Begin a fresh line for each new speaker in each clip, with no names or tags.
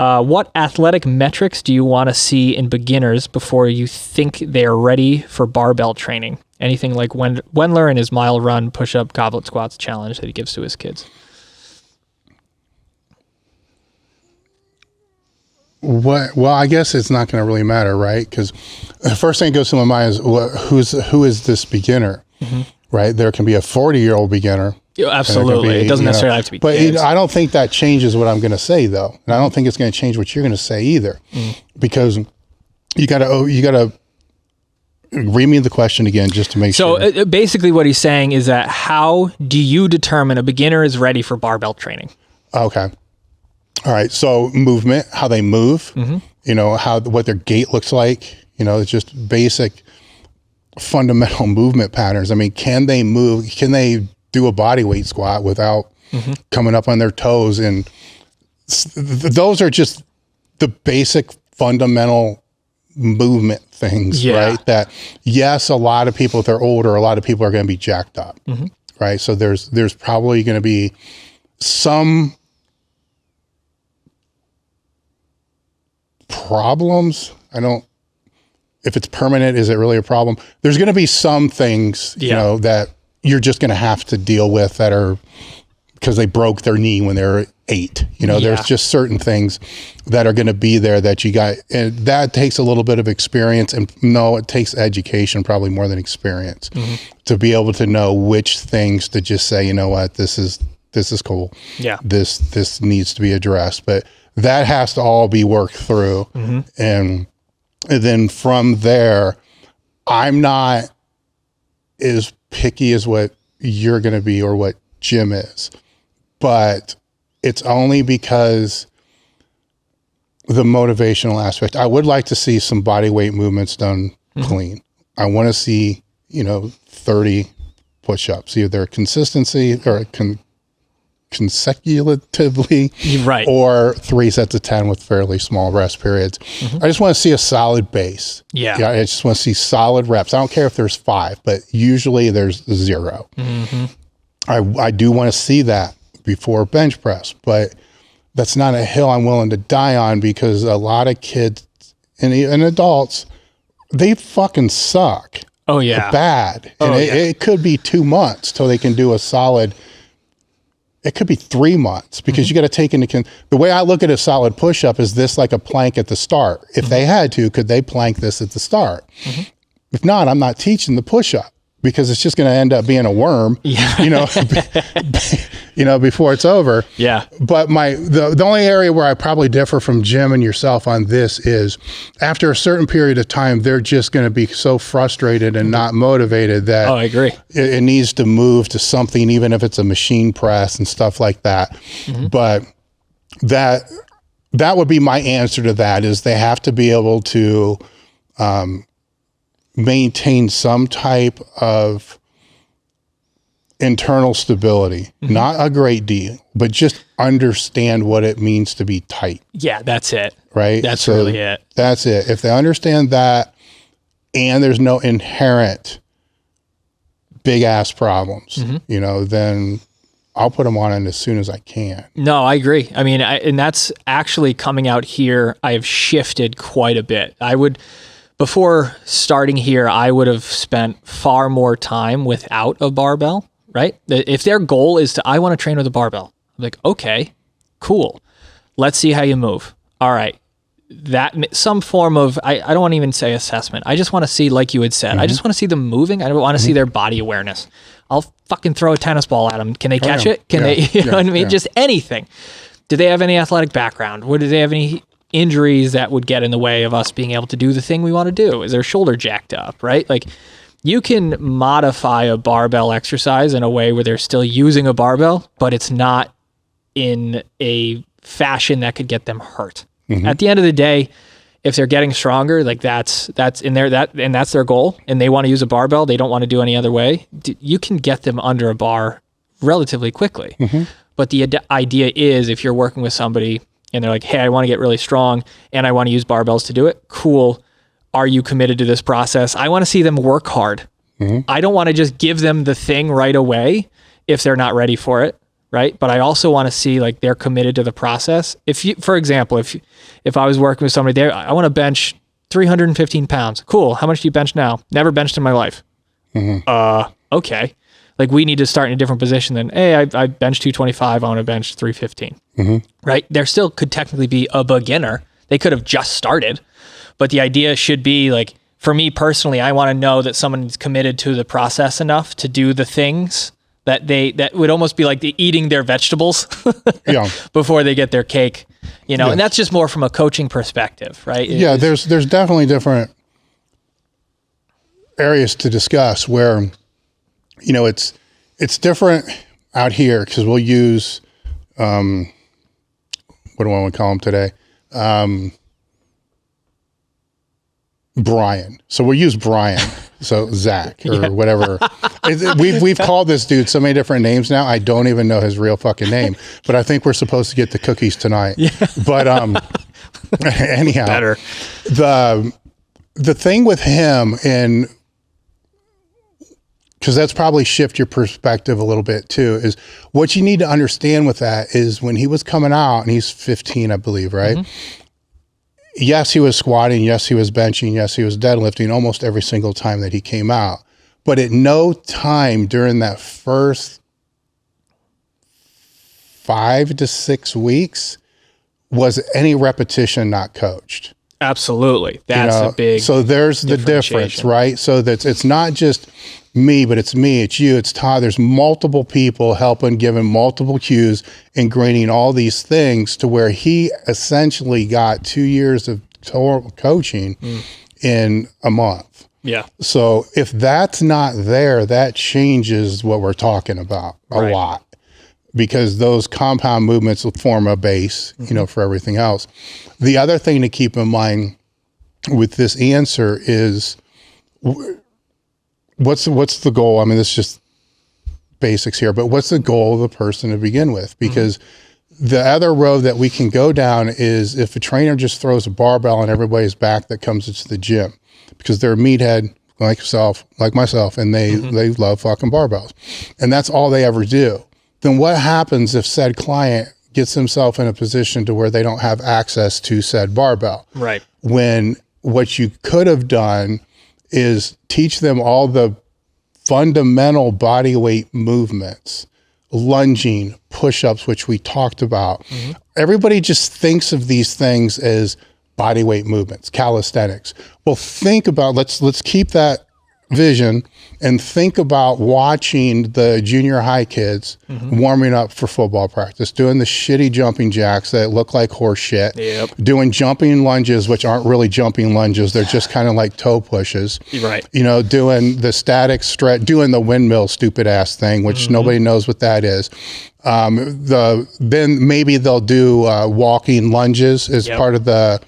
What athletic metrics do you want to see in beginners before you think they're ready for barbell training? Anything like Wendler and his mile run, push-up, goblet squats challenge that he gives to his kids.
Well, I guess it's not going to really matter, right? Because the first thing that goes to my mind is who is this beginner, right? There can be a 40-year-old beginner.
Yeah, absolutely. It doesn't necessarily have to be
but
kids.
I don't think that changes what I'm going to say, though. And I don't think it's going to change what you're going to say either. Because you got to read me the question again just to make sure.
So basically what he's saying is that how do you determine a beginner is ready for barbell training?
Okay. All right. So movement, how they move, what their gait looks like, it's just basic fundamental movement patterns. I mean, can they move? Can they do a body weight squat without coming up on their toes? And those are just the basic fundamental movement things, right? That yes, a lot of people, if they're older, a lot of people are going to be jacked up, right? So there's probably going to be some problems. If it's permanent, is it really a problem? There's going to be some things, that you're just going to have to deal with that are because they broke their knee when they were 8. There's just certain things that are going to be there that you got, and that takes a little bit of experience. And no, it takes education probably more than experience to be able to know which things to just say, you know what, this is cool. Yeah. This needs to be addressed, but that has to all be worked through. And then from there, I'm not as picky as what you're going to be or what Jim is, but it's only because the motivational aspect. I would like to see some body weight movements done clean. I want to see, 30 push-ups, either consistency or consecutively,
right,
or 3 sets of 10 with fairly small rest periods. I just want to see a solid base. I just want to see solid reps. I don't care if there's 5, but usually there's 0. I do want to see that before bench press, but that's not a hill I'm willing to die on, because a lot of kids and adults, they fucking suck.
Oh yeah,
bad. And it could be 2 months till they can do a solid. It could be 3 months, because you got to take into the way I look at a solid push-up is this like a plank at the start. If they had to, could they plank this at the start? If not, I'm not teaching the push-up, because it's just going to end up being a worm, before it's over. Yeah. But the only area where I probably differ from Jim and yourself on this is after a certain period of time, they're just going to be so frustrated and not motivated that
I agree.
It needs to move to something, even if it's a machine press and stuff like that. But that would be my answer to that, is they have to be able to maintain some type of internal stability, not a great deal, but just understand what it means to be tight.
Yeah, that's it.
Right?
That's really it.
That's it. If they understand that, and there's no inherent big ass problems, then I'll put them on it as soon as I can.
No, I agree. I mean, and that's actually coming out here. I've shifted quite a bit. Before starting here, I would have spent far more time without a barbell, right? If their goal is I want to train with a barbell, I'm like, okay, cool. Let's see how you move. All right. Some form of, I don't want to even say assessment. I just want to see, like you had said, I just want to see them moving. I don't want to see their body awareness. I'll fucking throw a tennis ball at them. Can they catch it? Can they, you know what I mean? Just anything. Do they have any athletic background? Do they have any injuries that would get in the way of us being able to do the thing we want to do? Is their shoulder jacked up, right? Like, you can modify a barbell exercise in a way where they're still using a barbell, but it's not in a fashion that could get them hurt. At the end of the day, if they're getting stronger, like that's in there, and that's their goal, and they want to use a barbell, they don't want to do any other way, you can get them under a bar relatively quickly. But the idea is, if you're working with somebody and they're like, hey, I want to get really strong and I want to use barbells to do it, cool. Are you committed to this process? I want to see them work hard. I don't want to just give them the thing right away if they're not ready for it. right? But I also want to see like they're committed to the process. If you, for example, if I was working with somebody there, I want to bench 315 pounds. Cool. How much do you bench now? Never benched in my life. Okay. Like we need to start in a different position than, hey, I bench 225. I want to bench 315. Right? There still could technically be a beginner. They could have just started, but the idea should be like, for me personally, I want to know that someone's committed to the process enough to do the things that would almost be like eating their vegetables before they get their cake, you know, and that's just more from a coaching perspective, right?
There's definitely different areas to discuss where, you know, it's different out here because we'll use, what do I want to call him today? Brian. So we'll use Brian. So Zach or whatever. We've called this dude so many different names now. I don't even know his real fucking name, but I think we're supposed to get the cookies tonight. But anyhow,
better.
The thing with him, and because that's probably shift your perspective a little bit too, is what you need to understand with that is when he was coming out, and he's 15, I believe, right? Yes, he was squatting. Yes, he was benching. Yes, he was deadlifting almost every single time that he came out. But at no time during that first 5 to 6 weeks was any repetition not coached.
Absolutely. That's a big
So there's the difference, right? So that's, it's not just me, but it's me, it's you, it's Todd. There's multiple people helping, giving multiple cues, ingraining all these things to where he essentially got 2 years of coaching in a month.
Yeah.
So if that's not there, that changes what we're talking about a lot, because those compound movements will form a base, you know, for everything else. The other thing to keep in mind with this answer is what's the goal? I mean, it's just basics here, but what's the goal of the person to begin with? Because the other road that we can go down is if a trainer just throws a barbell on everybody's back that comes into the gym, because they're a meathead like myself, and they love fucking barbells, and that's all they ever do. Then what happens if said client gets himself in a position to where they don't have access to said barbell?
Right.
When what you could have done is teach them all the fundamental body weight movements, lunging, push-ups, which we talked about. Everybody just thinks of these things as body weight movements, calisthenics. Well, think about, let's keep that vision and think about watching the junior high kids warming up for football practice, doing the shitty jumping jacks that look like horse shit, doing jumping lunges, which aren't really jumping lunges. They're just kind of like toe pushes, you know, doing the static stretch, doing the windmill stupid ass thing, which nobody knows what that is. Then maybe they'll do walking lunges as part of the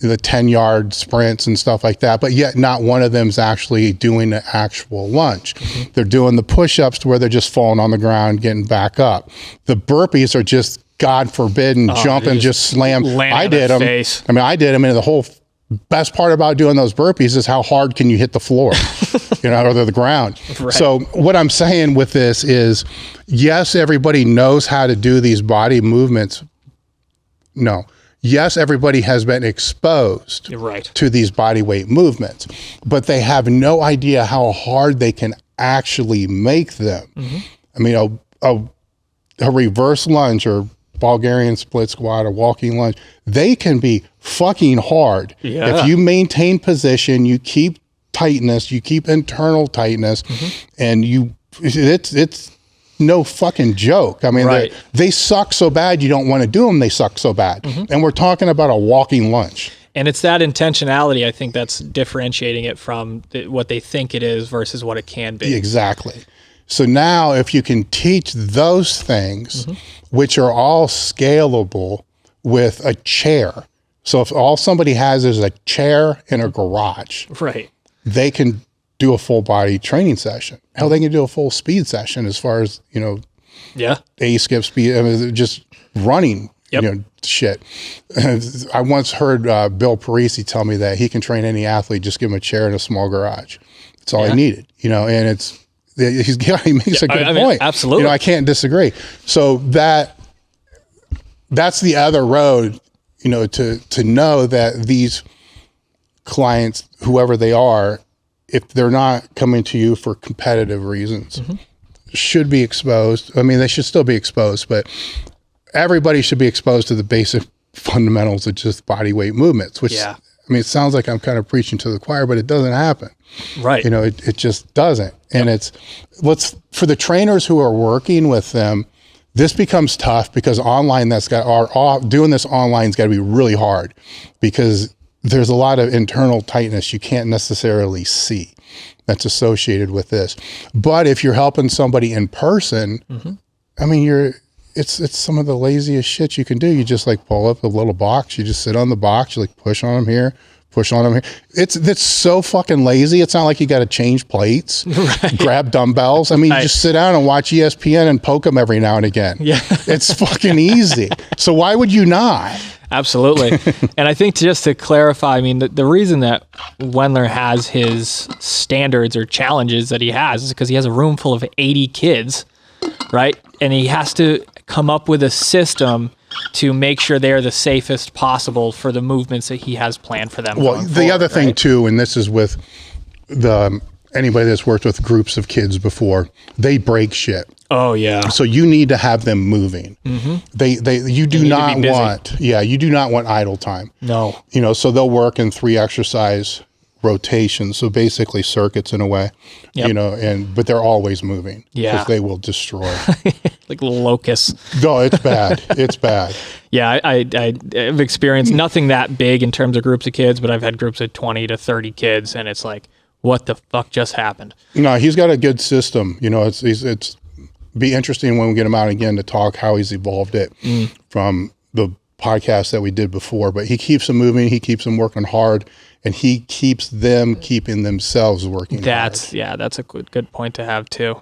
10-yard sprints and stuff like that, but yet not one of them's actually doing the actual lunge. They're doing the push-ups to where they're just falling on the ground, getting back up. The burpees are just, God forbidden, jumping, just slam. I did them. I mean, I did them, and the whole best part about doing those burpees is how hard can you hit the floor, you know, or the ground. So what I'm saying with this is, yes, everybody knows how to do these body movements. No. Yes, everybody has been exposed to these body weight movements, but they have no idea how hard they can actually make them. I mean, a reverse lunge or Bulgarian split squat or walking lunge, they can be fucking hard. If you maintain position, you keep tightness, you keep internal tightness, and it's no fucking joke. I mean, they suck so bad you don't want to do them. They suck so bad. And we're talking about a walking lunge.
And it's that intentionality, I think, that's differentiating it from what they think it is versus what it can be.
Exactly. So now if you can teach those things, which are all scalable with a chair. So if all somebody has is a chair in a garage, they can do a full body training session. Hell, they can do a full speed session as far as, you know, A skip speed, I mean, just running, you know, shit. I once heard Bill Parisi tell me that he can train any athlete, just give him a chair in a small garage. That's all he needed, you know, and He makes a good point.
Absolutely.
I can't disagree. So that's the other road, to know that these clients, whoever they are, if they're not coming to you for competitive reasons, should be exposed. I mean, they should still be exposed, but everybody should be exposed to the basic fundamentals of just body weight movements, which, I mean, it sounds like I'm kind of preaching to the choir, but it doesn't happen.
Right.
It just doesn't. And for the trainers who are working with them, this becomes tough because doing this online's got to be really hard because there's a lot of internal tightness you can't necessarily see that's associated with this. But if you're helping somebody in person, I mean, it's some of the laziest shit you can do. You just like pull up a little box. You just sit on the box. You like push on them here, push on them here. It's so fucking lazy. It's not like you got to change plates, grab dumbbells. I mean, you just sit down and watch ESPN and poke them every now and again. Yeah. It's fucking easy. So why would you not?
Absolutely. And I think just to clarify, I mean, the reason that Wendler has his standards or challenges that he has is because he has a room full of 80 kids, right? And he has to come up with a system to make sure they're the safest possible for the movements that he has planned for them.
Well, the other thing too, and this is with anybody that's worked with groups of kids before, they break shit.
Oh yeah.
So you need to have them moving. You do not want idle time.
No.
So they'll work in 3 exercise rotations. So basically circuits in a way, but they're always moving.
Yeah.
Because they will destroy.
Like little locusts.
No, it's bad. It's bad.
Yeah. I've experienced nothing that big in terms of groups of kids, but I've had groups of 20 to 30 kids and it's like, what the fuck just happened?
No, he's got a good system. It's be interesting when we get him out again to talk how he's evolved it from the podcast that we did before. But he keeps them moving, he keeps them working hard, and he keeps them keeping themselves working hard.
Yeah, that's a good point to have too.